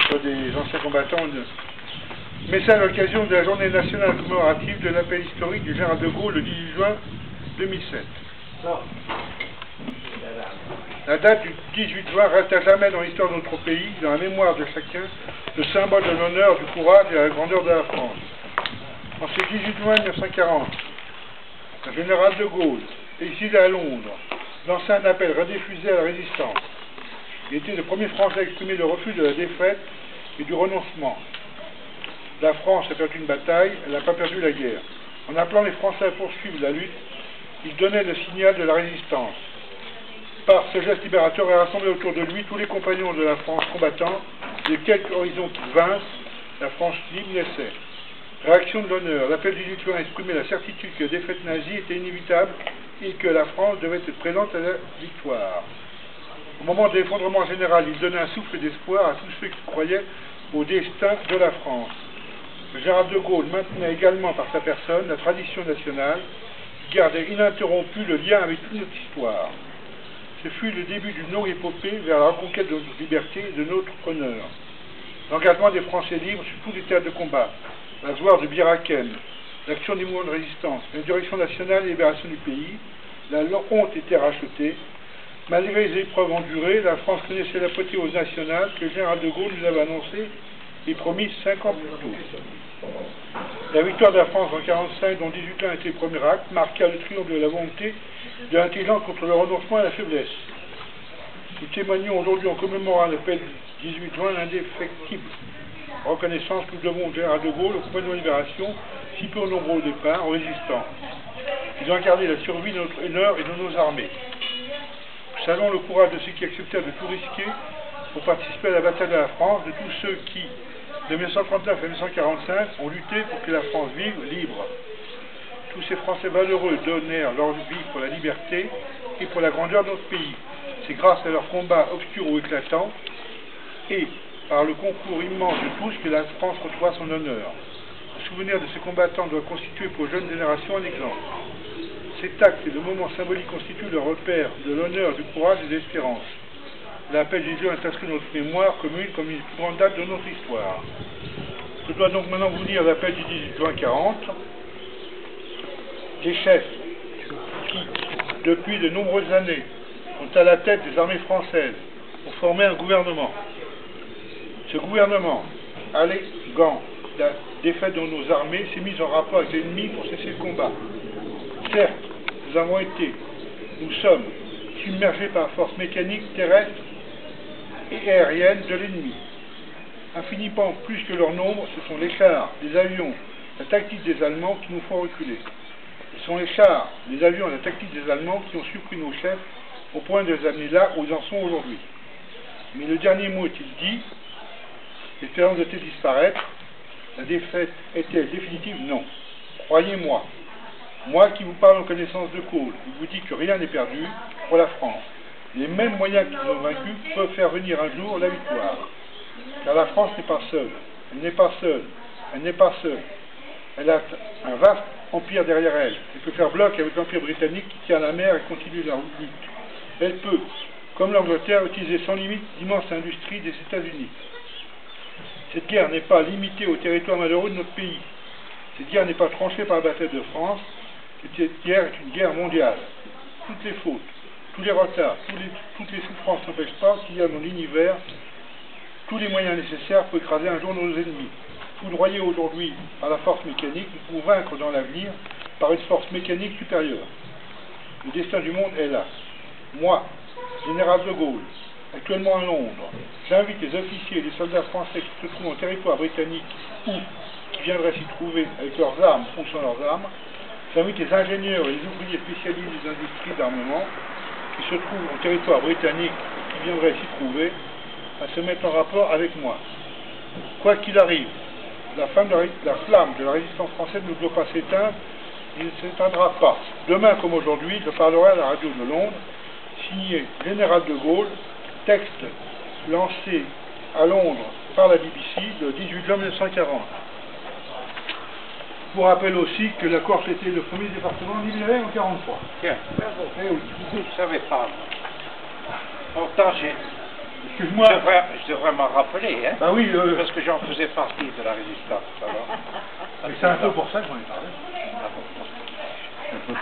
soit des anciens combattants. Mais c'est à l'occasion de la journée nationale commémorative de l'appel historique du général de Gaulle le 18 juin 2007. La date du 18 juin reste à jamais dans l'histoire de notre pays, dans la mémoire de chacun, le symbole de l'honneur, du courage et de la grandeur de la France. En ce 18 juin 1940, le général de Gaulle, exilé à Londres, lança un appel rediffusé à la résistance. Il était le premier Français à exprimer le refus de la défaite et du renoncement. La France a perdu une bataille, elle n'a pas perdu la guerre. En appelant les Français à poursuivre la lutte, il donnait le signal de la résistance. Par ce geste libérateur, il a rassemblé autour de lui tous les compagnons de la France combattants, de quelque horizon qu'ils vinssent, la France libre naissait. Réaction de l'honneur, l'appel du 18 juin exprimait la certitude que la défaite nazie était inévitable et que la France devait être présente à la victoire. Au moment de l'effondrement général, il donnait un souffle d'espoir à tous ceux qui croyaient au destin de la France. Le général de Gaulle maintenait également par sa personne la tradition nationale, qui gardait ininterrompu le lien avec toute notre histoire. Ce fut le début d'une longue épopée vers la reconquête de notre liberté et de notre honneur. L'engagement des Français libres sur tous les théâtres de combat, la gloire de Bir Hakeim, l'action des mouvements de résistance, l'insurrection nationale et la libération du pays, la honte était rachetée. Malgré les épreuves endurées, la France connaissait l'apothéose nationale que le général de Gaulle nous avait annoncée et promise 5 ans plus tôt. La victoire de la France en 1945, dont 18 ans était le premier acte, marqua le triomphe de la volonté, de l'intelligence contre le renoncement et la faiblesse. Nous témoignons aujourd'hui en commémorant l'appel du 18 juin l'indéfectible reconnaissance que nous devons au général de Gaulle, aux compagnons de libération, si peu nombreux au départ, en résistant. Ils ont incarné la survie de notre honneur et de nos armées. Nous saluons le courage de ceux qui acceptèrent de tout risquer pour participer à la bataille de la France, de tous ceux qui, de 1939 à 1945, ont lutté pour que la France vive libre. Tous ces Français valeureux donnèrent leur vie pour la liberté et pour la grandeur de notre pays. C'est grâce à leur combat obscur ou éclatant et par le concours immense de tous que la France retrouva son honneur. Le souvenir de ces combattants doit constituer pour les jeunes générations un exemple. Cet acte et le moment symbolique constituent le repère de l'honneur, du courage et de l'espérance. L'appel Jésus est inscrit dans notre mémoire commune comme une plus grande date de notre histoire. Je dois donc maintenant vous lire l'appel du 18 juin 40. Les chefs qui, depuis de nombreuses années, sont à la tête des armées françaises pour former un gouvernement. Ce gouvernement, alléguant la défaite de nos armées, s'est mis en rapport avec l'ennemi pour cesser le combat. Certes, nous sommes submergés par la force mécanique terrestre et aérienne de l'ennemi. Infiniment plus que leur nombre, ce sont les chars, les avions, la tactique des Allemands qui nous font reculer. Ce sont les chars, les avions et la tactique des Allemands qui ont surpris nos chefs au point de les amener là où ils en sont aujourd'hui. Mais le dernier mot est-il dit? L'espérance de-t-elle disparaître? La défaite est-elle définitive? Non. Croyez-moi. Moi qui vous parle en connaissance de cause, je vous dis que rien n'est perdu pour la France. Les mêmes moyens qui nous ont vaincus peuvent faire venir un jour la victoire. Car la France n'est pas seule. Elle n'est pas seule. Elle n'est pas seule. Elle a un vaste empire derrière elle. Elle peut faire bloc avec l'empire britannique qui tient la mer et continue la lutte. Elle peut, comme l'Angleterre, utiliser sans limite l'immense industrie des États-Unis. Cette guerre n'est pas limitée au territoire malheureux de notre pays. Cette guerre n'est pas tranchée par la bataille de France. Cette guerre est une guerre mondiale. Toutes les fautes, tous les retards, toutes les souffrances n'empêchent pas qu'il y a dans l'univers tous les moyens nécessaires pour écraser un jour nos ennemis. Foudroyés aujourd'hui par la force mécanique, nous pouvons vaincre dans l'avenir par une force mécanique supérieure. Le destin du monde est là. Moi, général de Gaulle, actuellement à Londres, j'invite les officiers et les soldats français qui se trouvent en territoire britannique ou qui viendraient s'y trouver avec leurs armes, fonction leurs armes. J'invite les ingénieurs et les ouvriers spécialisés des industries d'armement qui se trouvent en territoire britannique et qui viendraient s'y trouver à se mettre en rapport avec moi. Quoi qu'il arrive, la flamme de la résistance française ne doit pas s'éteindre, il ne s'éteindra pas. Demain comme aujourd'hui, je parlerai à la radio de Londres, signé Général de Gaulle, texte lancé à Londres par la BBC le 18 juin 1940. Je vous rappelle aussi que la Corse était le premier département libéré en 1943. Tiens, Eh oui. je ne savais pas. Pourtant, Excuse-moi. Je devrais m'en rappeler, hein. Bah oui, parce que j'en faisais partie de la résistance, alors. c'est un peu pour ça que j'en ai parlé. Ah bon.